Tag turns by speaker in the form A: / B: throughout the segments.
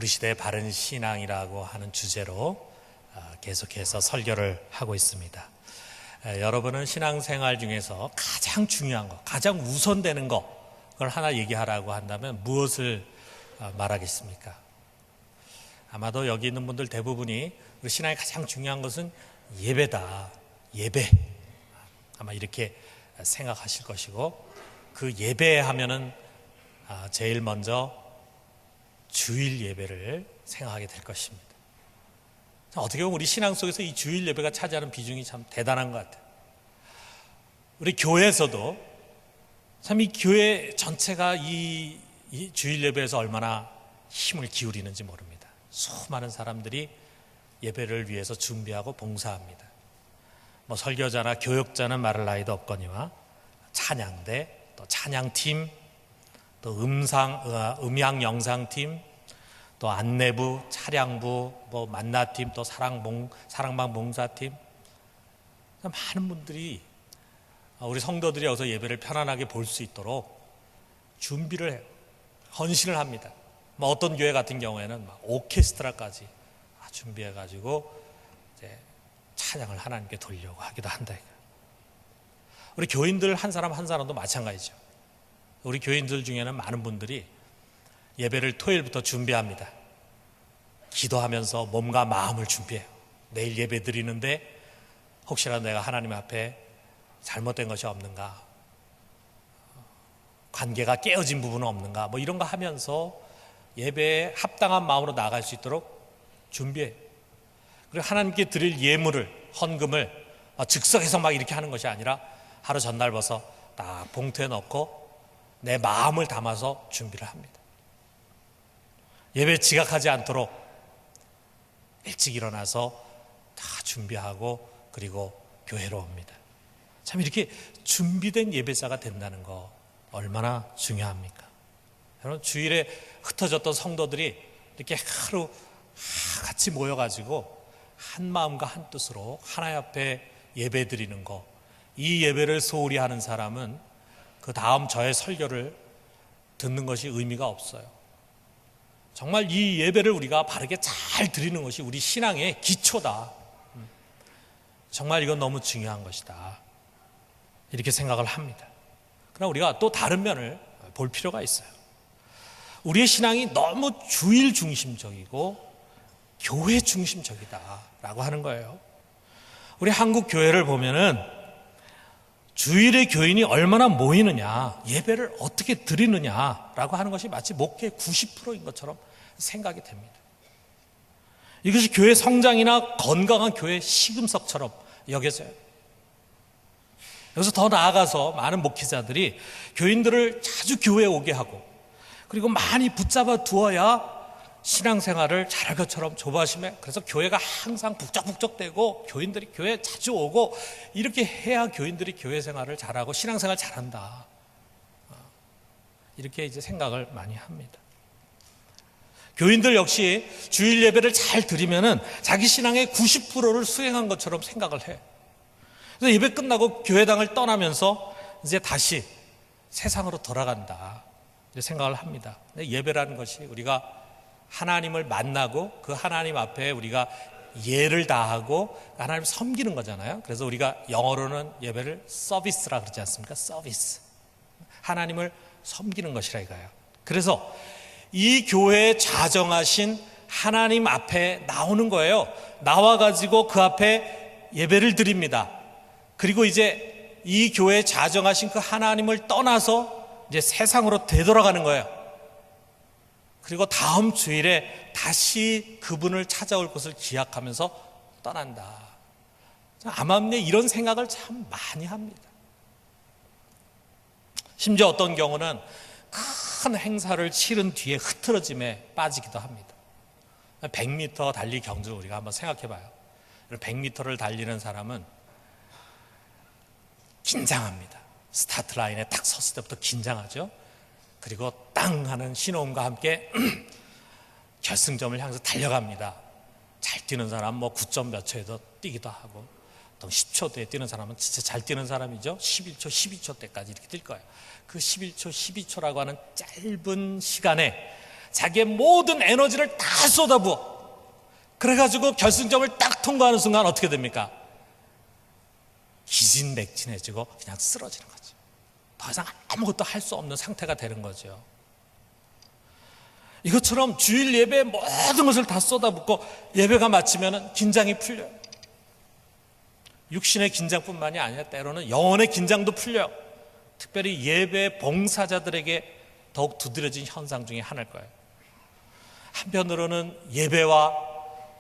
A: 우리 시대의 바른 신앙이라고 하는 주제로 계속해서 설교를 하고 있습니다. 여러분은 신앙생활 중에서 가장 중요한 것, 가장 우선되는 그걸 하나 얘기하라고 한다면 무엇을 말하겠습니까? 아마도 여기 있는 분들 대부분이 우리 신앙의 가장 중요한 것은 예배다. 예배. 아마 이렇게 생각하실 것이고, 그 예배하면은 제일 먼저 주일 예배를 생각하게 될 것입니다. 어떻게 보면 우리 신앙 속에서 이 주일 예배가 차지하는 비중이 참 대단한 것 같아요. 우리 교회에서도 참 이 교회 전체가 이 주일 예배에서 얼마나 힘을 기울이는지 모릅니다. 수많은 사람들이 예배를 위해서 준비하고 봉사합니다. 설교자나 교역자는 말할 나위도 없거니와 찬양대, 또 찬양팀, 또 음향 영상팀, 또 안내부, 차량부, 만나팀, 또 사랑방 봉사팀, 많은 분들이 우리 성도들이 여기서 예배를 편안하게 볼 수 있도록 준비를 해요. 헌신을 합니다. 어떤 교회 같은 경우에는 오케스트라까지 준비해가지고 이제 찬양을 하나님께 돌리려고 하기도 한다. 우리 교인들 한 사람 한 사람도 마찬가지죠. 우리 교인들 중에는 많은 분들이 예배를 토요일부터 준비합니다. 기도하면서 몸과 마음을 준비해요. 내일 예배 드리는데 혹시라도 내가 하나님 앞에 잘못된 것이 없는가, 관계가 깨어진 부분은 없는가, 이런 거 하면서 예배에 합당한 마음으로 나아갈 수 있도록 준비해요. 그리고 하나님께 드릴 예물을, 헌금을 즉석에서 막 이렇게 하는 것이 아니라 하루 전날 벌써 딱 봉투에 넣고 내 마음을 담아서 준비를 합니다. 예배에 지각하지 않도록 일찍 일어나서 다 준비하고 그리고 교회로 옵니다. 참 이렇게 준비된 예배자가 된다는 거 얼마나 중요합니까? 여러분, 주일에 흩어졌던 성도들이 이렇게 하루 같이 모여가지고 한 마음과 한 뜻으로 하나님 앞에 예배 드리는 거, 이 예배를 소홀히 하는 사람은 그 다음 저의 설교를 듣는 것이 의미가 없어요. 정말 이 예배를 우리가 바르게 잘 드리는 것이 우리 신앙의 기초다. 정말 이건 너무 중요한 것이다. 이렇게 생각을 합니다. 그러나 우리가 또 다른 면을 볼 필요가 있어요. 우리의 신앙이 너무 주일 중심적이고 교회 중심적이다라고 하는 거예요. 우리 한국 교회를 보면은 주일에 교인이 얼마나 모이느냐, 예배를 어떻게 드리느냐라고 하는 것이 마치 목회의 90%인 것처럼 생각이 됩니다. 이것이 교회 성장이나 건강한 교회 시금석처럼 여겨져요. 여기서 더 나아가서 많은 목회자들이 교인들을 자주 교회에 오게 하고 그리고 많이 붙잡아 두어야 신앙생활을 잘할 것처럼 조바심에, 그래서 교회가 항상 북적북적대고 교인들이 교회에 자주 오고 이렇게 해야 교인들이 교회 생활을 잘하고 신앙생활 잘한다. 이렇게 이제 생각을 많이 합니다. 교인들 역시 주일 예배를 잘 드리면은 자기 신앙의 90%를 수행한 것처럼 생각을 해. 그래서 예배 끝나고 교회당을 떠나면서 이제 다시 세상으로 돌아간다. 이제 생각을 합니다. 예배라는 것이 우리가 하나님을 만나고 그 하나님 앞에 우리가 예를 다하고 하나님을 섬기는 거잖아요. 그래서 우리가 영어로는 예배를 서비스라 그러지 않습니까? 서비스. 하나님을 섬기는 것이라 이거예요. 그래서 이 교회에 자정하신 하나님 앞에 나오는 거예요. 나와가지고 그 앞에 예배를 드립니다. 그리고 이제 이 교회에 자정하신 그 하나님을 떠나서 이제 세상으로 되돌아가는 거예요. 그리고 다음 주일에 다시 그분을 찾아올 것을 기약하면서 떠난다. 암암리에 이런 생각을 참 많이 합니다. 심지어 어떤 경우는 큰 행사를 치른 뒤에 흐트러짐에 빠지기도 합니다. 100m 달리 경주를 우리가 한번 생각해 봐요. 100m를 달리는 사람은 긴장합니다. 스타트 라인에 딱 섰을 때부터 긴장하죠. 그리고 땅 하는 신호음과 함께 결승점을 향해서 달려갑니다. 잘 뛰는 사람 9점 몇 초에도 뛰기도 하고, 또 10초대에 뛰는 사람은 진짜 잘 뛰는 사람이죠. 11초, 12초 때까지 이렇게 뛸 거예요. 그 11초, 12초라고 하는 짧은 시간에 자기의 모든 에너지를 다 쏟아부어. 그래가지고 결승점을 딱 통과하는 순간 어떻게 됩니까? 기진맥진해지고 그냥 쓰러지는 거죠. 더 이상 아무것도 할 수 없는 상태가 되는 거죠. 이것처럼 주일 예배에 모든 것을 다 쏟아붓고 예배가 마치면 긴장이 풀려요. 육신의 긴장뿐만이 아니라 때로는 영혼의 긴장도 풀려요. 특별히 예배 봉사자들에게 더욱 두드러진 현상 중에 하나일 거예요. 한편으로는 예배와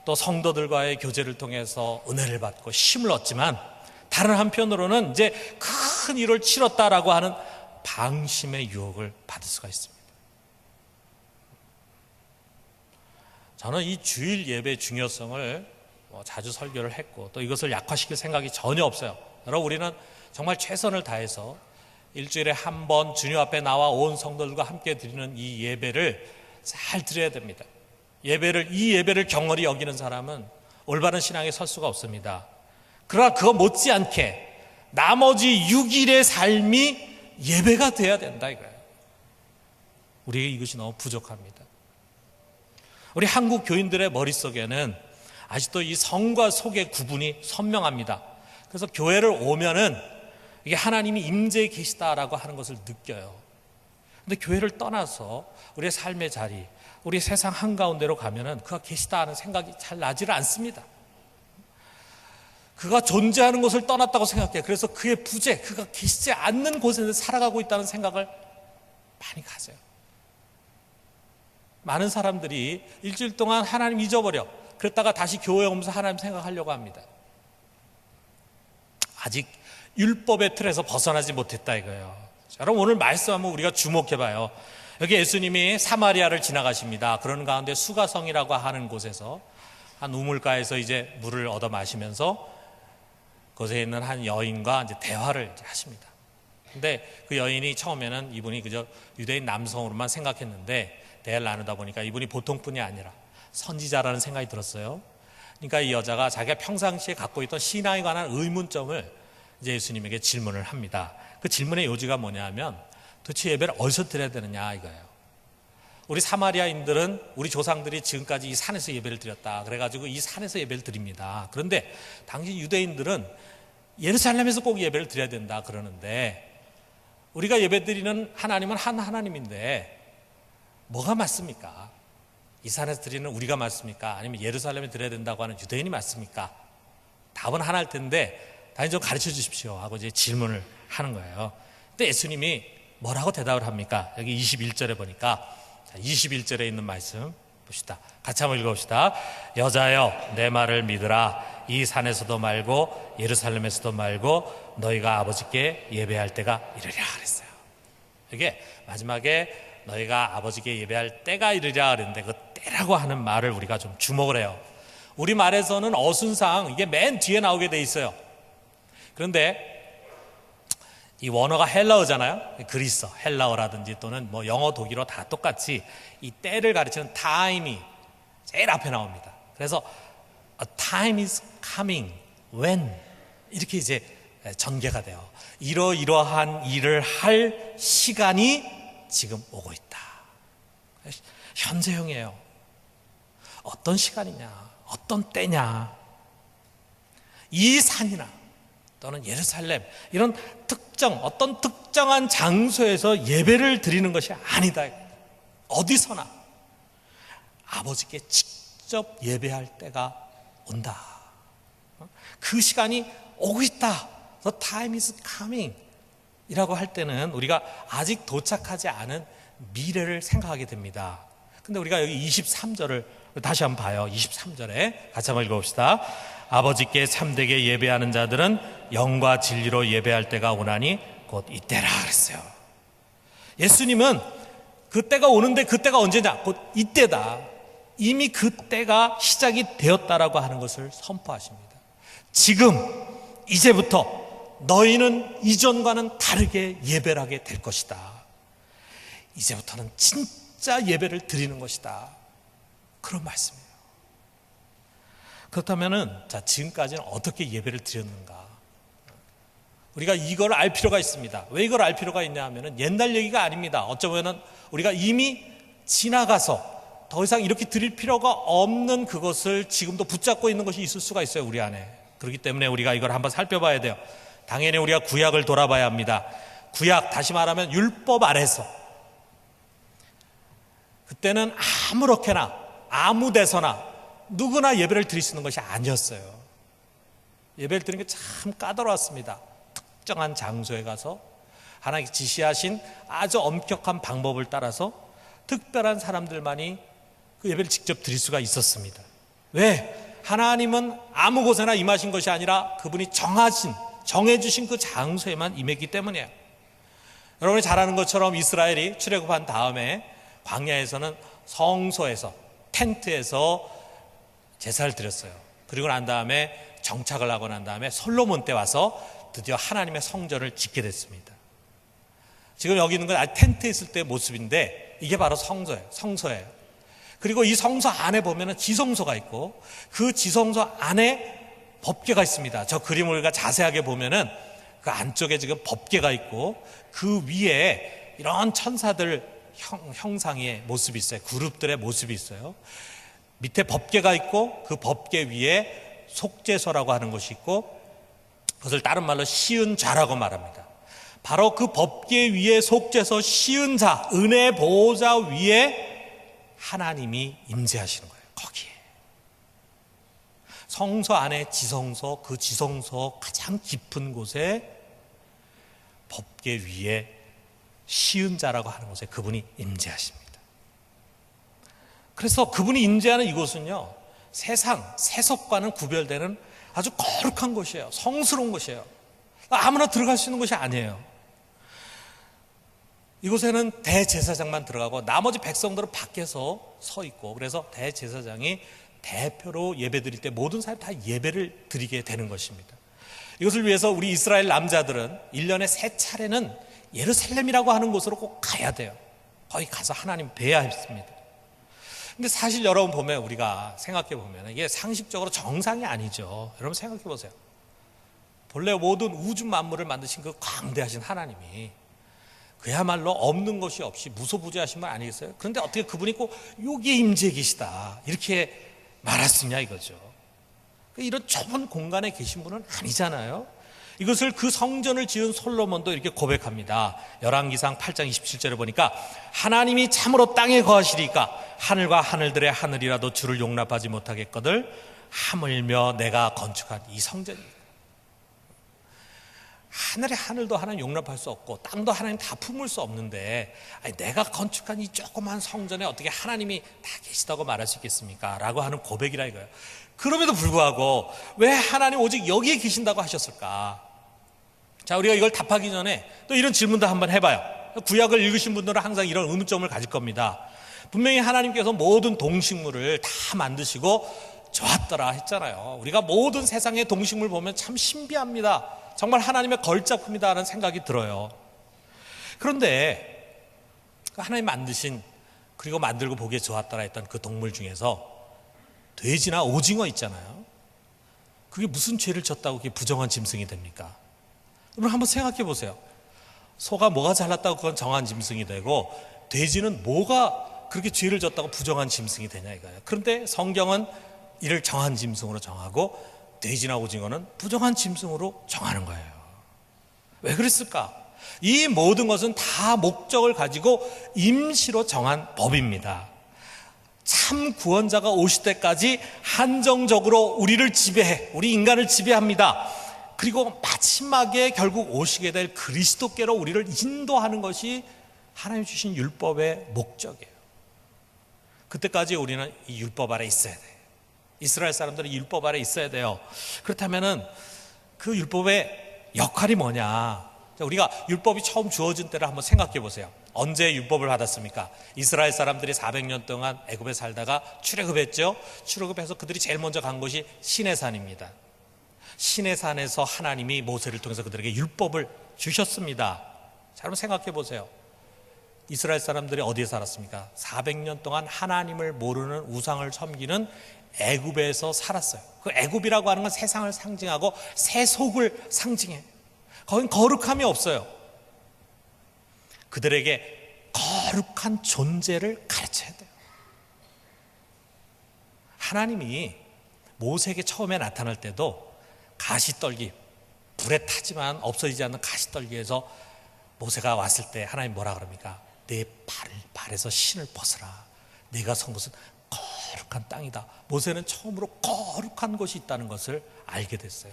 A: 또 성도들과의 교제를 통해서 은혜를 받고 힘을 얻지만, 다른 한편으로는 이제 큰 일을 치렀다라고 하는 방심의 유혹을 받을 수가 있습니다. 저는 이 주일 예배의 중요성을 자주 설교를 했고 또 이것을 약화시킬 생각이 전혀 없어요. 여러분, 우리는 정말 최선을 다해서 일주일에 한 번 주님 앞에 나와 온 성도들과 함께 드리는 이 예배를 잘 드려야 됩니다. 이 예배를 경홀히 여기는 사람은 올바른 신앙에 설 수가 없습니다. 그러나 그거 못지않게 나머지 6일의 삶이 예배가 돼야 된다 이거예요. 우리에게 이것이 너무 부족합니다. 우리 한국 교인들의 머릿속에는 아직도 이 성과 속의 구분이 선명합니다. 그래서 교회를 오면은 이게 하나님이 임재해 계시다라고 하는 것을 느껴요. 근데 교회를 떠나서 우리의 삶의 자리, 우리 세상 한가운데로 가면은 그가 계시다 하는 생각이 잘 나지를 않습니다. 그가 존재하는 것을 떠났다고 생각해요. 그래서 그의 부재, 그가 계시지 않는 곳에서 살아가고 있다는 생각을 많이 가져요. 많은 사람들이 일주일 동안 하나님 잊어버려. 그랬다가 다시 교회에 오면서 하나님 생각하려고 합니다. 아직 율법의 틀에서 벗어나지 못했다 이거예요. 여러분, 오늘 말씀 한번 우리가 주목해봐요. 여기 예수님이 사마리아를 지나가십니다. 그런 가운데 수가성이라고 하는 곳에서 한 우물가에서 이제 물을 얻어 마시면서 그곳에 있는 한 여인과 이제 대화를 이제 하십니다. 근데 그 여인이 처음에는 이분이 그저 유대인 남성으로만 생각했는데 대화를 나누다 보니까 이분이 보통 분이 아니라 선지자라는 생각이 들었어요. 그러니까 이 여자가 자기가 평상시에 갖고 있던 신앙에 관한 의문점을 이제 예수님에게 질문을 합니다. 그 질문의 요지가 뭐냐면 도대체 예배를 어디서 드려야 되느냐 이거예요. 우리 사마리아인들은 우리 조상들이 지금까지 이 산에서 예배를 드렸다. 그래가지고 이 산에서 예배를 드립니다. 그런데 당시 유대인들은 예루살렘에서 꼭 예배를 드려야 된다 그러는데, 우리가 예배 드리는 하나님은 한 하나님인데 뭐가 맞습니까? 이 산에서 드리는 우리가 맞습니까? 아니면 예루살렘에 드려야 된다고 하는 유대인이 맞습니까? 답은 하나일 텐데 다시 좀 가르쳐 주십시오 하고 이제 질문을 하는 거예요. 근데 예수님이 뭐라고 대답을 합니까? 여기 21절에 보니까 21절에 있는 말씀 봅시다. 같이 한번 읽어봅시다. 여자여, 내 말을 믿으라. 이 산에서도 말고 예루살렘에서도 말고 너희가 아버지께 예배할 때가 이르랴 그랬어요. 이게 마지막에 너희가 아버지께 예배할 때가 이르랴 그랬는데 그 때라고 하는 말을 우리가 좀 주목을 해요. 우리 말에서는 어순상 이게 맨 뒤에 나오게 돼 있어요. 그런데 이 원어가 헬라어잖아요. 그리스어, 헬라어라든지 또는 뭐 영어, 독일어 다 똑같이 이 때를 가르치는 time이 제일 앞에 나옵니다. 그래서 a time is coming, when 이렇게 이제 전개가 돼요. 이러이러한 일을 할 시간이 지금 오고 있다. 현재형이에요. 어떤 시간이냐, 어떤 때냐, 이 산이나 또는 예루살렘 이런 어떤 특정한 장소에서 예배를 드리는 것이 아니다. 어디서나 아버지께 직접 예배할 때가 온다. 그 시간이 오고 있다. The time is coming 이라고 할 때는 우리가 아직 도착하지 않은 미래를 생각하게 됩니다. 근데 우리가 여기 23절을 다시 한번 봐요. 23절에 같이 한번 읽어봅시다. 아버지께 참되게 예배하는 자들은 영과 진리로 예배할 때가 오나니 곧 이때라 그랬어요. 예수님은 그때가 오는데 그때가 언제냐? 곧 이때다. 이미 그때가 시작이 되었다라고 하는 것을 선포하십니다. 지금 이제부터 너희는 이전과는 다르게 예배를 하게 될 것이다. 이제부터는 진짜 예배를 드리는 것이다. 그런 말씀이에요. 그렇다면은 지금까지는 어떻게 예배를 드렸는가? 우리가 이걸 알 필요가 있습니다. 왜 이걸 알 필요가 있냐 하면은 옛날 얘기가 아닙니다. 어쩌면은 우리가 이미 지나가서 더 이상 이렇게 드릴 필요가 없는 그것을 지금도 붙잡고 있는 것이 있을 수가 있어요, 우리 안에. 그렇기 때문에 우리가 이걸 한번 살펴봐야 돼요. 당연히 우리가 구약을 돌아봐야 합니다. 구약, 다시 말하면 율법 아래서, 그때는 아무렇게나 아무 데서나 누구나 예배를 드릴 수 있는 것이 아니었어요. 예배를 드리는 게 참 까다로웠습니다. 특정한 장소에 가서 하나님께 지시하신 아주 엄격한 방법을 따라서 특별한 사람들만이 그 예배를 직접 드릴 수가 있었습니다. 왜? 하나님은 아무 곳에나 임하신 것이 아니라 그분이 정해주신 그 장소에만 임했기 때문이에요. 여러분이 잘 아는 것처럼 이스라엘이 출애굽한 다음에 광야에서는 성소에서, 텐트에서 제사를 드렸어요. 그리고 난 다음에 정착을 하고 난 다음에 솔로몬 때 와서 드디어 하나님의 성전을 짓게 됐습니다. 지금 여기 있는 건 텐트에 있을 때의 모습인데 이게 바로 성소예요. 그리고 이 성소 안에 보면은 지성소가 있고 그 지성소 안에 법궤가 있습니다. 저 그림을 우리가 자세하게 보면은 그 안쪽에 지금 법궤가 있고 그 위에 이런 천사들 형상의 모습이 있어요. 그룹들의 모습이 있어요. 밑에 법궤가 있고 그 법궤 위에 속죄소라고 하는 것이 있고 그것을 다른 말로 시은좌라고 말합니다. 바로 그 법궤 위에 속죄소 시은자, 은혜 보호자 위에 하나님이 임재하시는 거예요. 거기에 성소 안에 지성소, 그 지성소 가장 깊은 곳에 법궤 위에 시은자라고 하는 곳에 그분이 임재하십니다. 그래서 그분이 임재하는 이곳은요, 세속과는 구별되는 아주 거룩한 곳이에요. 성스러운 곳이에요. 아무나 들어갈 수 있는 곳이 아니에요. 이곳에는 대제사장만 들어가고 나머지 백성들은 밖에서 서 있고, 그래서 대제사장이 대표로 예배 드릴 때 모든 사람이 다 예배를 드리게 되는 것입니다. 이것을 위해서 우리 이스라엘 남자들은 1년에 3차례는 예루살렘이라고 하는 곳으로 꼭 가야 돼요. 거기 가서 하나님 뵈야 했습니다. 근데 사실 여러분 보면, 우리가 생각해 보면 이게 상식적으로 정상이 아니죠. 여러분 생각해 보세요. 본래 모든 우주 만물을 만드신 그 광대하신 하나님이 그야말로 없는 것이 없이 무소부재하신 분 아니겠어요? 그런데 어떻게 그분이 꼭 여기에 임재해 계시다 이렇게 말할 수 있냐 이거죠. 이런 좁은 공간에 계신 분은 아니잖아요. 이것을 그 성전을 지은 솔로몬도 이렇게 고백합니다. 열왕기상 8장 27절에 보니까 하나님이 참으로 땅에 거하시리까 하늘과 하늘들의 하늘이라도 주를 용납하지 못하겠거늘 하물며 내가 건축한 이 성전이다. 하늘의 하늘도 하나님 용납할 수 없고 땅도 하나님 다 품을 수 없는데 내가 건축한 이 조그만 성전에 어떻게 하나님이 다 계시다고 말할 수 있겠습니까? 라고 하는 고백이라 이거예요. 그럼에도 불구하고 왜 하나님 오직 여기에 계신다고 하셨을까? 자, 우리가 이걸 답하기 전에 또 이런 질문도 한번 해봐요. 구약을 읽으신 분들은 항상 이런 의문점을 가질 겁니다. 분명히 하나님께서 모든 동식물을 다 만드시고 좋았더라 했잖아요. 우리가 모든 세상의 동식물 보면 참 신비합니다. 정말 하나님의 걸작품이다 하는 생각이 들어요. 그런데 하나님 만드신, 그리고 만들고 보기에 좋았더라 했던 그 동물 중에서 돼지나 오징어 있잖아요. 그게 무슨 죄를 졌다고 그게 부정한 짐승이 됩니까? 여러분 한번 생각해 보세요. 소가 뭐가 잘났다고 그건 정한 짐승이 되고 돼지는 뭐가 그렇게 죄를 졌다고 부정한 짐승이 되냐 이거예요. 그런데 성경은 이를 정한 짐승으로 정하고 돼지나 오징어는 부정한 짐승으로 정하는 거예요. 왜 그랬을까? 이 모든 것은 다 목적을 가지고 임시로 정한 법입니다. 참 구원자가 오실 때까지 한정적으로 우리를 지배해, 우리 인간을 지배합니다. 그리고 마지막에 결국 오시게 될 그리스도께로 우리를 인도하는 것이 하나님 주신 율법의 목적이에요. 그때까지 우리는 이 율법 아래 있어야 돼요. 이스라엘 사람들은 이 율법 아래 있어야 돼요. 그렇다면은 그 율법의 역할이 뭐냐? 우리가 율법이 처음 주어진 때를 한번 생각해 보세요. 언제 율법을 받았습니까? 이스라엘 사람들이 400년 동안 애굽에 살다가 출애굽했죠. 출애굽해서 그들이 제일 먼저 간 곳이 시내산입니다. 시내산에서 하나님이 모세를 통해서 그들에게 율법을 주셨습니다. 자, 여러분 생각해 보세요. 이스라엘 사람들이 어디에 살았습니까? 400년 동안 하나님을 모르는 우상을 섬기는 애굽에서 살았어요. 그 애굽이라고 하는 건 세상을 상징하고 세속을 상징해. 거긴 거룩함이 없어요. 그들에게 거룩한 존재를 가르쳐야 돼요. 하나님이 모세에게 처음에 나타날 때도 가시떨기, 불에 타지만 없어지지 않는 가시떨기에서 모세가 왔을 때 하나님 뭐라 그럽니까? 내 발에서 신을 벗으라. 내가 선 곳은 거룩한 땅이다. 모세는 처음으로 거룩한 곳이 있다는 것을 알게 됐어요.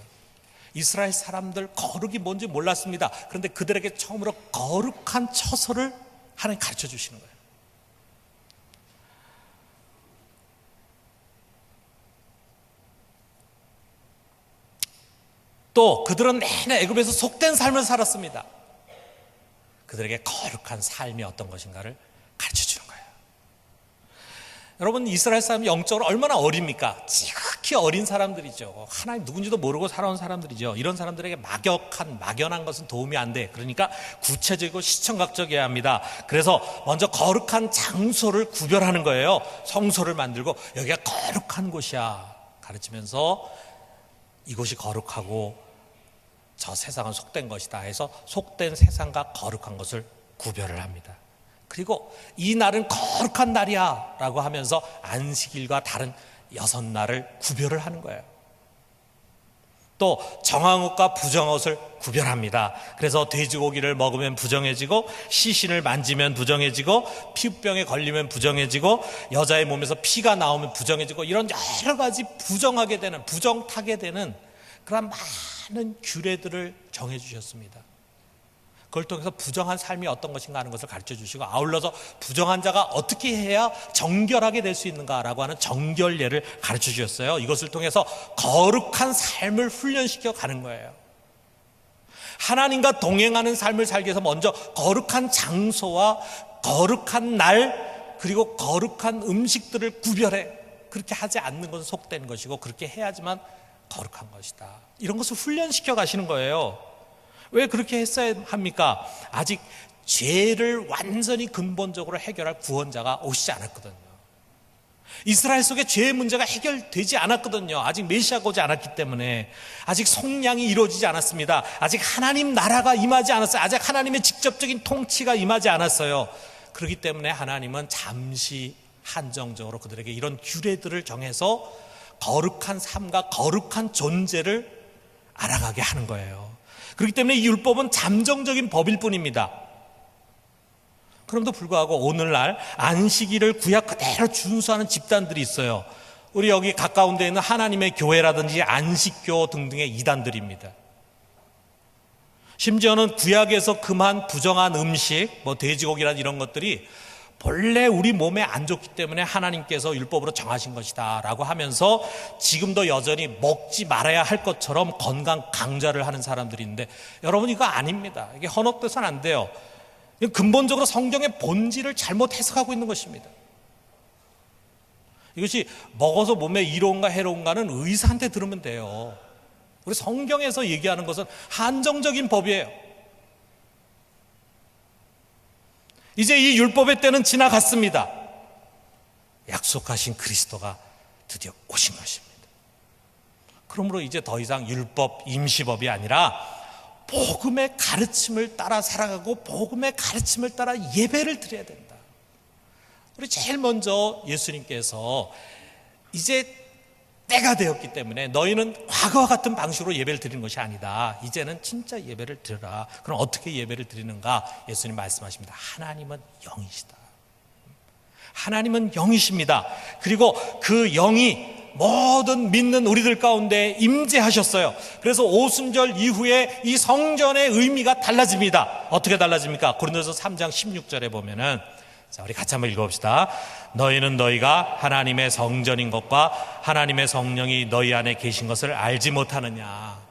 A: 이스라엘 사람들 거룩이 뭔지 몰랐습니다. 그런데 그들에게 처음으로 거룩한 처소를 하나님 가르쳐 주시는 거예요. 또 그들은 내내 애굽에서 속된 삶을 살았습니다. 그들에게 거룩한 삶이 어떤 것인가를 가르쳐 주는 거예요. 여러분, 이스라엘 사람이 영적으로 얼마나 어립니까? 지극히 어린 사람들이죠. 하나님 누군지도 모르고 살아온 사람들이죠. 이런 사람들에게 막연한 것은 도움이 안 돼. 그러니까 구체적이고 시청각적이어야 합니다. 그래서 먼저 거룩한 장소를 구별하는 거예요. 성소를 만들고 여기가 거룩한 곳이야 가르치면서 이곳이 거룩하고 저 세상은 속된 것이다 해서 속된 세상과 거룩한 것을 구별을 합니다. 그리고 이 날은 거룩한 날이야 라고 하면서 안식일과 다른 6날을 구별을 하는 거예요. 또 정황옷과 부정옷을 구별합니다. 그래서 돼지고기를 먹으면 부정해지고, 시신을 만지면 부정해지고, 피부병에 걸리면 부정해지고, 여자의 몸에서 피가 나오면 부정해지고, 이런 여러 가지 부정하게 되는, 부정타게 되는 그런 많은 규례들을 정해 주셨습니다. 그걸 통해서 부정한 삶이 어떤 것인가 하는 것을 가르쳐 주시고, 아울러서 부정한 자가 어떻게 해야 정결하게 될 수 있는가라고 하는 정결례를 가르쳐 주셨어요. 이것을 통해서 거룩한 삶을 훈련시켜 가는 거예요. 하나님과 동행하는 삶을 살기 위해서 먼저 거룩한 장소와 거룩한 날, 그리고 거룩한 음식들을 구별해. 그렇게 하지 않는 것은 속된 것이고, 그렇게 해야지만 거룩한 것이다. 이런 것을 훈련시켜 가시는 거예요. 왜 그렇게 했어야 합니까? 아직 죄를 완전히 근본적으로 해결할 구원자가 오시지 않았거든요. 이스라엘 속에 죄의 문제가 해결되지 않았거든요. 아직 메시아가 오지 않았기 때문에. 아직 성량이 이루어지지 않았습니다. 아직 하나님 나라가 임하지 않았어요. 아직 하나님의 직접적인 통치가 임하지 않았어요. 그렇기 때문에 하나님은 잠시 한정적으로 그들에게 이런 규례들을 정해서 거룩한 삶과 거룩한 존재를 알아가게 하는 거예요. 그렇기 때문에 이 율법은 잠정적인 법일 뿐입니다. 그럼에도 불구하고 오늘날 안식일을 구약 그대로 준수하는 집단들이 있어요. 우리 여기 가까운 데 있는 하나님의 교회라든지 안식교 등등의 이단들입니다. 심지어는 구약에서 금한 부정한 음식, 돼지고기라든지 이런 것들이 본래 우리 몸에 안 좋기 때문에 하나님께서 율법으로 정하신 것이다 라고 하면서 지금도 여전히 먹지 말아야 할 것처럼 건강 강좌를 하는 사람들이 있는데, 여러분 이거 아닙니다. 이게 헌옷돼서는 안 돼요. 근본적으로 성경의 본질을 잘못 해석하고 있는 것입니다. 이것이 먹어서 몸에 이로운가 해로운가는 의사한테 들으면 돼요. 우리 성경에서 얘기하는 것은 한정적인 법이에요. 이제 이 율법의 때는 지나갔습니다. 약속하신 그리스도가 드디어 오신 것입니다. 그러므로 이제 더 이상 율법, 임시법이 아니라 복음의 가르침을 따라 살아가고 복음의 가르침을 따라 예배를 드려야 된다. 우리 제일 먼저 예수님께서 이제 때가 되었기 때문에 너희는 과거와 같은 방식으로 예배를 드리는 것이 아니다. 이제는 진짜 예배를 드려라. 그럼 어떻게 예배를 드리는가? 예수님 말씀하십니다. 하나님은 영이시다. 하나님은 영이십니다. 그리고 그 영이 모든 믿는 우리들 가운데 임재하셨어요. 그래서 오순절 이후에 이 성전의 의미가 달라집니다. 어떻게 달라집니까? 고린도서 3장 16절에 보면은, 자, 우리 같이 한번 읽어봅시다. 너희는 너희가 하나님의 성전인 것과 하나님의 성령이 너희 안에 계신 것을 알지 못하느냐.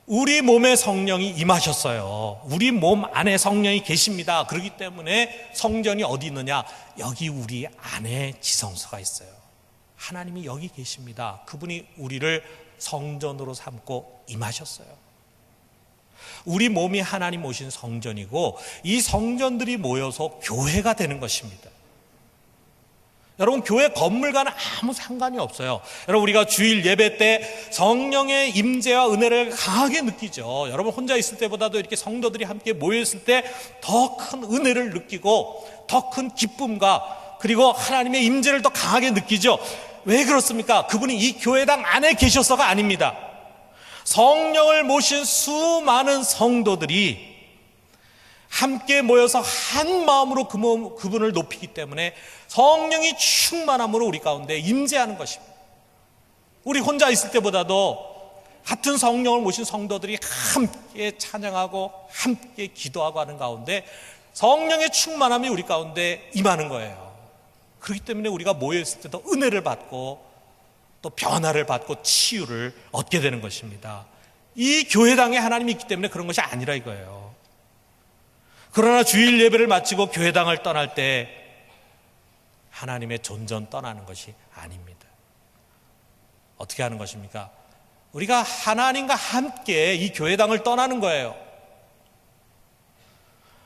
A: 우리 몸에 성령이 임하셨어요. 우리 몸 안에 성령이 계십니다. 그렇기 때문에 성전이 어디 있느냐? 여기 우리 안에 지성소가 있어요. 하나님이 여기 계십니다. 그분이 우리를 성전으로 삼고 임하셨어요. 우리 몸이 하나님 오신 성전이고, 이 성전들이 모여서 교회가 되는 것입니다. 여러분, 교회 건물과는 아무 상관이 없어요. 여러분, 우리가 주일 예배 때 성령의 임재와 은혜를 강하게 느끼죠. 여러분, 혼자 있을 때보다도 이렇게 성도들이 함께 모여있을 때 더 큰 은혜를 느끼고 더 큰 기쁨과 그리고 하나님의 임재를 더 강하게 느끼죠. 왜 그렇습니까? 그분이 이 교회당 안에 계셔서가 아닙니다. 성령을 모신 수많은 성도들이 함께 모여서 한 마음으로 그분을 높이기 때문에 성령이 충만함으로 우리 가운데 임재하는 것입니다. 우리 혼자 있을 때보다도 같은 성령을 모신 성도들이 함께 찬양하고 함께 기도하고 하는 가운데 성령의 충만함이 우리 가운데 임하는 거예요. 그렇기 때문에 우리가 모여있을 때도 은혜를 받고 또 변화를 받고 치유를 얻게 되는 것입니다. 이 교회당에 하나님이 있기 때문에 그런 것이 아니라 이거예요. 그러나 주일 예배를 마치고 교회당을 떠날 때 하나님의 존전 떠나는 것이 아닙니다. 어떻게 하는 것입니까? 우리가 하나님과 함께 이 교회당을 떠나는 거예요.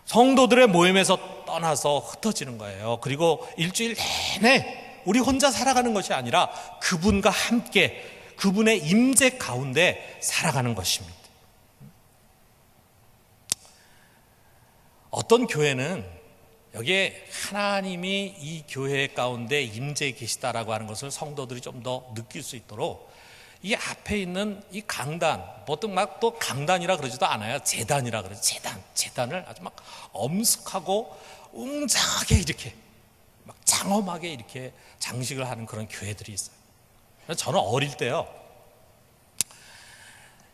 A: 성도들의 모임에서 떠나서 흩어지는 거예요. 그리고 일주일 내내 우리 혼자 살아가는 것이 아니라 그분과 함께 그분의 임재 가운데 살아가는 것입니다. 어떤 교회는 여기에 하나님이 이 교회 가운데 임재해 계시다라고 하는 것을 성도들이 좀 더 느낄 수 있도록 이 앞에 있는 이 강단, 보통 막 또 강단이라 그러지도 않아요. 제단이라 그러죠. 제단을 아주 막 엄숙하고 웅장하게 이렇게 막 장엄하게 이렇게 장식을 하는 그런 교회들이 있어요. 저는 어릴 때요,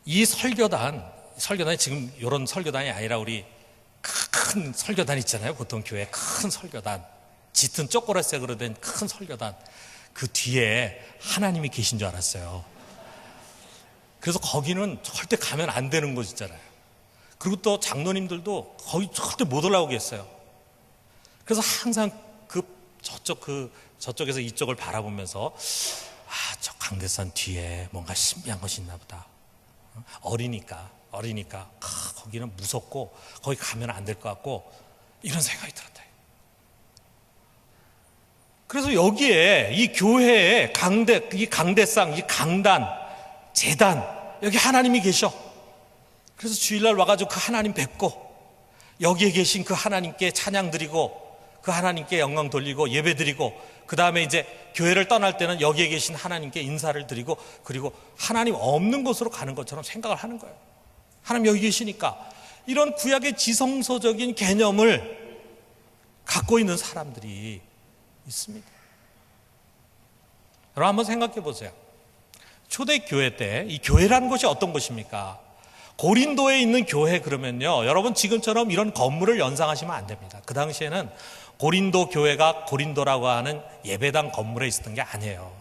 A: 이 설교단이 지금 이런 설교단이 아니라 우리 큰 설교단 있잖아요. 보통 교회 큰 설교단, 짙은 초콜릿색으로 된 큰 설교단, 그 뒤에 하나님이 계신 줄 알았어요. 그래서 거기는 절대 가면 안 되는 곳 있잖아요. 그리고 또 장로님들도 거의 절대 못 올라오게 했어요. 그래서 항상 저쪽에서 이쪽을 바라보면서 저 강대산 뒤에 뭔가 신비한 것이 있나 보다. 어리니까 거기는 무섭고 거기 가면 안 될 것 같고 이런 생각이 들었다. 그래서 여기에 이 교회에 이 강대상, 이 강단, 제단, 여기 하나님이 계셔. 그래서 주일날 와가지고 그 하나님 뵙고 여기에 계신 그 하나님께 찬양 드리고 그 하나님께 영광 돌리고 예배 드리고 그 다음에 이제 교회를 떠날 때는 여기에 계신 하나님께 인사를 드리고 그리고 하나님 없는 곳으로 가는 것처럼 생각을 하는 거예요. 하나님 여기 계시니까. 이런 구약의 지성소적인 개념을 갖고 있는 사람들이 있습니다. 여러분 한번 생각해 보세요. 초대교회 때 이 교회라는 곳이 어떤 곳입니까? 고린도에 있는 교회 그러면요, 여러분 지금처럼 이런 건물을 연상하시면 안 됩니다. 그 당시에는 고린도 교회가 고린도라고 하는 예배당 건물에 있었던 게 아니에요.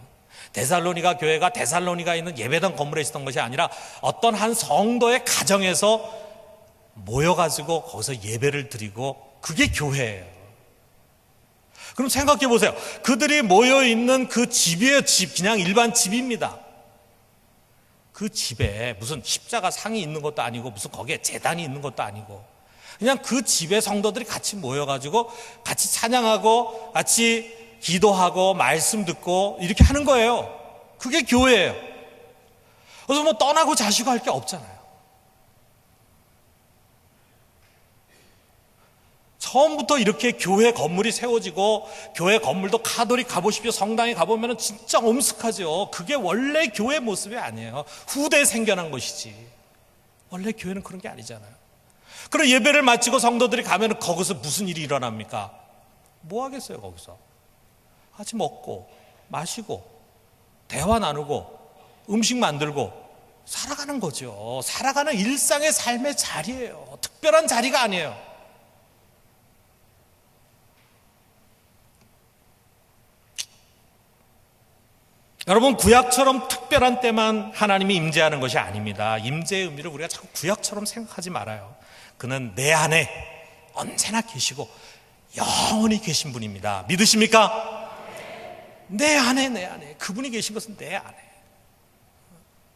A: 데살로니가 교회가 데살로니가 있는 예배당 건물에 있었던 것이 아니라 어떤 한 성도의 가정에서 모여가지고 거기서 예배를 드리고 그게 교회예요. 그럼 생각해 보세요. 그들이 모여있는 그 집이에요. 그냥 일반 집입니다. 그 집에 무슨 십자가 상이 있는 것도 아니고 무슨 거기에 제단이 있는 것도 아니고 그냥 그 집에 성도들이 같이 모여가지고 같이 찬양하고 같이 기도하고 말씀 듣고 이렇게 하는 거예요. 그게 교회예요. 그래서 뭐 떠나고 자시고 할 게 없잖아요. 처음부터 이렇게 교회 건물이 세워지고 교회 건물도 가톨릭 가보십시오. 성당에 가보면 진짜 엄숙하죠. 그게 원래 교회 모습이 아니에요. 후대에 생겨난 것이지. 원래 교회는 그런 게 아니잖아요. 그럼 예배를 마치고 성도들이 가면 거기서 무슨 일이 일어납니까? 뭐 하겠어요 거기서? 같이 먹고 마시고 대화 나누고 음식 만들고 살아가는 거죠. 살아가는 일상의 삶의 자리예요. 특별한 자리가 아니에요. 여러분 구약처럼 특별한 때만 하나님이 임재하는 것이 아닙니다. 임재의 의미를 우리가 자꾸 구약처럼 생각하지 말아요. 그는 내 안에 언제나 계시고 영원히 계신 분입니다. 믿으십니까? 내 안에 그분이 계신 것은 내 안에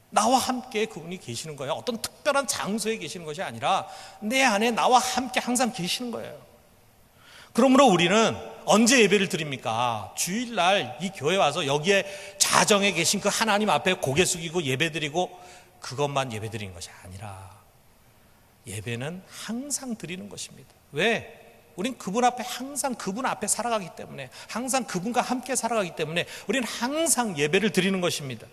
A: 나와 함께 그분이 계시는 거예요. 어떤 특별한 장소에 계시는 것이 아니라 내 안에 나와 함께 항상 계시는 거예요. 그러므로 우리는 언제 예배를 드립니까? 주일날 이 교회 와서 여기에 좌정에 계신 그 하나님 앞에 고개 숙이고 예배 드리고 그것만 예배 드리는 것이 아니라 예배는 항상 드리는 것입니다. 왜? 우린 그분 앞에 항상 그분 앞에 살아가기 때문에, 항상 그분과 함께 살아가기 때문에 우리는 항상 예배를 드리는 것입니다.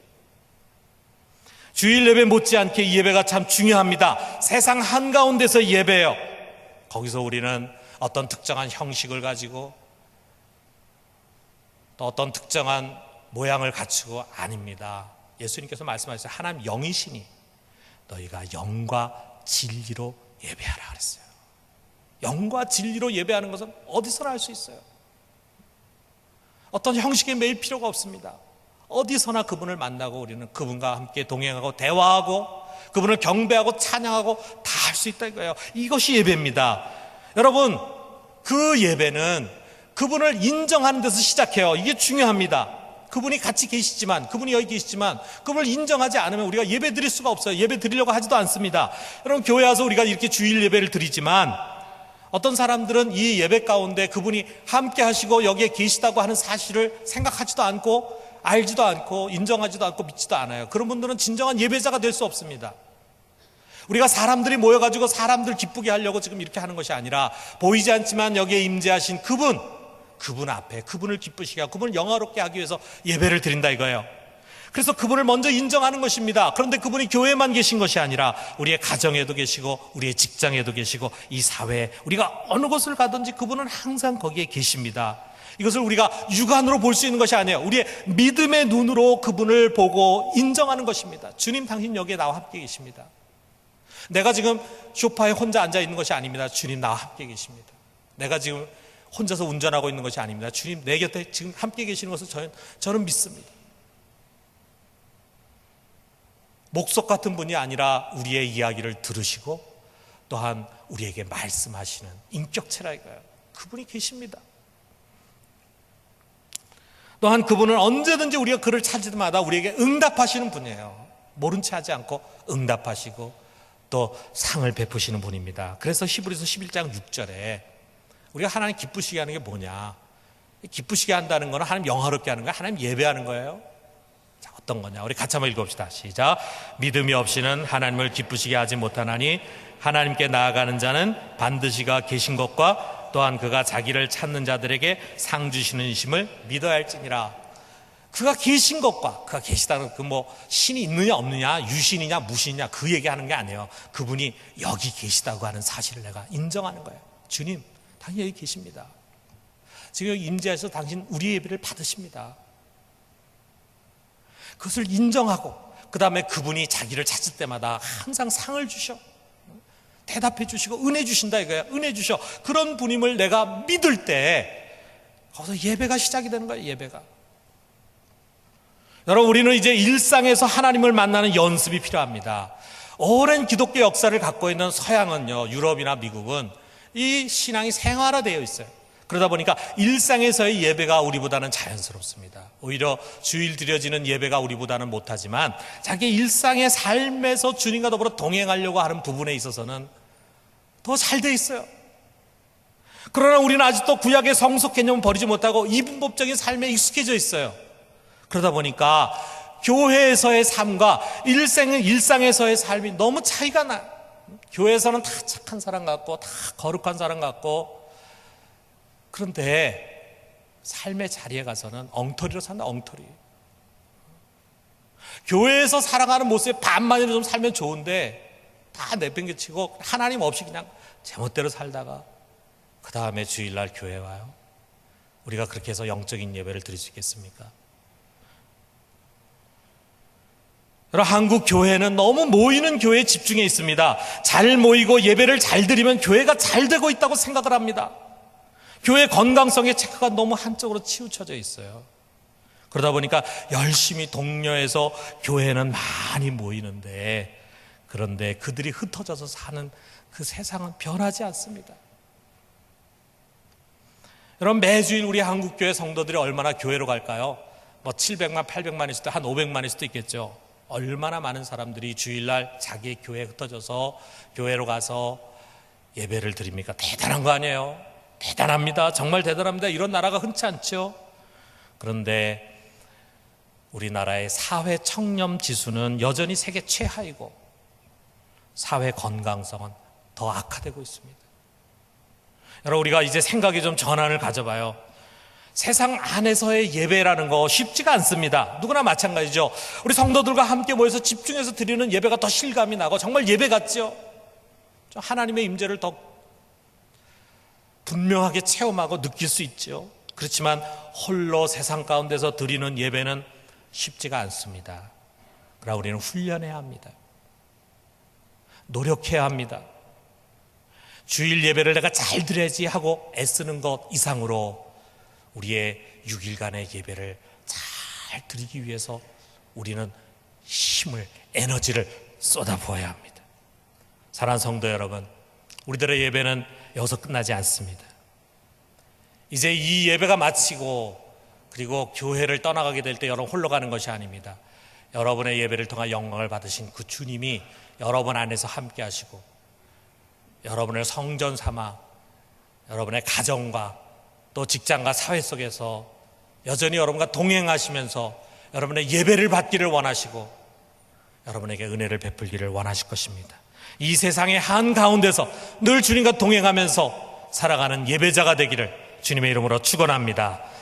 A: 주일 예배 못지않게 이 예배가 참 중요합니다. 세상 한가운데서 예배요. 거기서 우리는 어떤 특정한 형식을 가지고 또 어떤 특정한 모양을 갖추고 아닙니다. 예수님께서 말씀하셨어요. 하나님 영이시니 너희가 영과 진리로 예배하라 그랬어요. 영과 진리로 예배하는 것은 어디서나 할 수 있어요. 어떤 형식에 매일 필요가 없습니다. 어디서나 그분을 만나고 우리는 그분과 함께 동행하고 대화하고 그분을 경배하고 찬양하고 다 할 수 있다 이거예요. 이것이 예배입니다. 여러분, 그 예배는 그분을 인정하는 데서 시작해요. 이게 중요합니다. 그분이 같이 계시지만, 그분이 여기 계시지만 그분을 인정하지 않으면 우리가 예배 드릴 수가 없어요. 예배 드리려고 하지도 않습니다. 여러분, 교회 와서 우리가 이렇게 주일 예배를 드리지만 어떤 사람들은 이 예배 가운데 그분이 함께 하시고 여기에 계시다고 하는 사실을 생각하지도 않고 알지도 않고 인정하지도 않고 믿지도 않아요. 그런 분들은 진정한 예배자가 될 수 없습니다. 우리가 사람들이 모여가지고 사람들 기쁘게 하려고 지금 이렇게 하는 것이 아니라 보이지 않지만 여기에 임재하신 그분 앞에 그분을 기쁘시게 하고 그분을 영화롭게 하기 위해서 예배를 드린다 이거예요. 그래서 그분을 먼저 인정하는 것입니다. 그런데 그분이 교회에만 계신 것이 아니라 우리의 가정에도 계시고 우리의 직장에도 계시고 이 사회에 우리가 어느 곳을 가든지 그분은 항상 거기에 계십니다. 이것을 우리가 육안으로 볼 수 있는 것이 아니에요. 우리의 믿음의 눈으로 그분을 보고 인정하는 것입니다. 주님, 당신 여기에 나와 함께 계십니다. 내가 지금 소파에 혼자 앉아 있는 것이 아닙니다. 주님, 나와 함께 계십니다. 내가 지금 혼자서 운전하고 있는 것이 아닙니다. 주님, 내 곁에 지금 함께 계시는 것을 저는 믿습니다. 목석 같은 분이 아니라 우리의 이야기를 들으시고 또한 우리에게 말씀하시는 인격체라 이거예요. 그분이 계십니다. 또한 그분은 언제든지 우리가 그를 찾을 때마다 우리에게 응답하시는 분이에요. 모른 채 하지 않고 응답하시고 또 상을 베푸시는 분입니다. 그래서 히브리서 11장 6절에 우리가 하나님 기쁘시게 하는 게 뭐냐? 기쁘시게 한다는 거는 하나님 영화롭게 하는 거예요? 하나님 예배하는 거예요? 자, 어떤 거냐? 우리 같이 한번 읽어봅시다. 시작. 믿음이 없이는 하나님을 기쁘시게 하지 못하나니 하나님께 나아가는 자는 반드시 가 계신 것과 또한 그가 자기를 찾는 자들에게 상 주시는 이심을 믿어야 할지니라. 그가 계신 것과 그가 계시다는 그 뭐 신이 있느냐 없느냐 유신이냐 무신이냐 그 얘기하는 게 아니에요. 그분이 여기 계시다고 하는 사실을 내가 인정하는 거예요. 주님, 당신 여기 계십니다. 지금 여기 임재해서 당신 우리의 예배를 받으십니다. 그것을 인정하고 그 다음에 그분이 자기를 찾을 때마다 항상 상을 주셔 대답해 주시고 은혜 주신다 이거야. 은혜 주셔. 그런 분임을 내가 믿을 때 거기서 예배가 시작이 되는 거예요. 예배가. 여러분, 우리는 이제 일상에서 하나님을 만나는 연습이 필요합니다. 오랜 기독교 역사를 갖고 있는 서양은요, 유럽이나 미국은 이 신앙이 생활화되어 있어요. 그러다 보니까 일상에서의 예배가 우리보다는 자연스럽습니다. 오히려 주일 드려지는 예배가 우리보다는 못하지만 자기 일상의 삶에서 주님과 더불어 동행하려고 하는 부분에 있어서는 더 잘 돼 있어요. 그러나 우리는 아직도 구약의 성속 개념을 버리지 못하고 이분법적인 삶에 익숙해져 있어요. 그러다 보니까 교회에서의 삶과 일상에서의 삶이 너무 차이가 나요. 교회에서는 다 착한 사람 같고 다 거룩한 사람 같고, 그런데 삶의 자리에 가서는 엉터리로 산다. 엉터리. 교회에서 살아가는 모습에 반만이라도 좀 살면 좋은데 다 내팽개치고 하나님 없이 그냥 제멋대로 살다가 그 다음에 주일날 교회 와요. 우리가 그렇게 해서 영적인 예배를 드릴 수 있겠습니까? 여러분, 한국 교회는 너무 모이는 교회에 집중해 있습니다. 잘 모이고 예배를 잘 드리면 교회가 잘 되고 있다고 생각을 합니다. 교회 건강성의 체크가 너무 한쪽으로 치우쳐져 있어요. 그러다 보니까 열심히 독려해서 교회는 많이 모이는데, 그런데 그들이 흩어져서 사는 그 세상은 변하지 않습니다. 여러분, 매주일 우리 한국교회 성도들이 얼마나 교회로 갈까요? 뭐 700만, 800만일 수도, 한 500만일 수도 있겠죠. 얼마나 많은 사람들이 주일날 자기 교회에 흩어져서 교회로 가서 예배를 드립니까? 대단한 거 아니에요? 대단합니다. 정말 대단합니다. 이런 나라가 흔치 않죠. 그런데 우리나라의 사회 청렴 지수는 여전히 세계 최하이고 사회 건강성은 더 악화되고 있습니다. 여러분, 우리가 이제 생각이 좀 전환을 가져봐요. 세상 안에서의 예배라는 거 쉽지가 않습니다. 누구나 마찬가지죠. 우리 성도들과 함께 모여서 집중해서 드리는 예배가 더 실감이 나고 정말 예배 같죠. 하나님의 임재를 더 분명하게 체험하고 느낄 수 있죠. 그렇지만 홀로 세상 가운데서 드리는 예배는 쉽지가 않습니다. 그러나 우리는 훈련해야 합니다. 노력해야 합니다. 주일 예배를 내가 잘 드려야지 하고 애쓰는 것 이상으로 우리의 6일간의 예배를 잘 드리기 위해서 우리는 힘을, 에너지를 쏟아부어야 합니다. 사랑하는 성도 여러분, 우리들의 예배는 여기서 끝나지 않습니다. 이제 이 예배가 마치고 그리고 교회를 떠나가게 될 때 여러분 홀로 가는 것이 아닙니다. 여러분의 예배를 통해 영광을 받으신 그 주님이 여러분 안에서 함께 하시고 여러분을 성전 삼아 여러분의 가정과 또 직장과 사회 속에서 여전히 여러분과 동행하시면서 여러분의 예배를 받기를 원하시고 여러분에게 은혜를 베풀기를 원하실 것입니다. 이 세상의 한가운데서 늘 주님과 동행하면서 살아가는 예배자가 되기를 주님의 이름으로 축원합니다.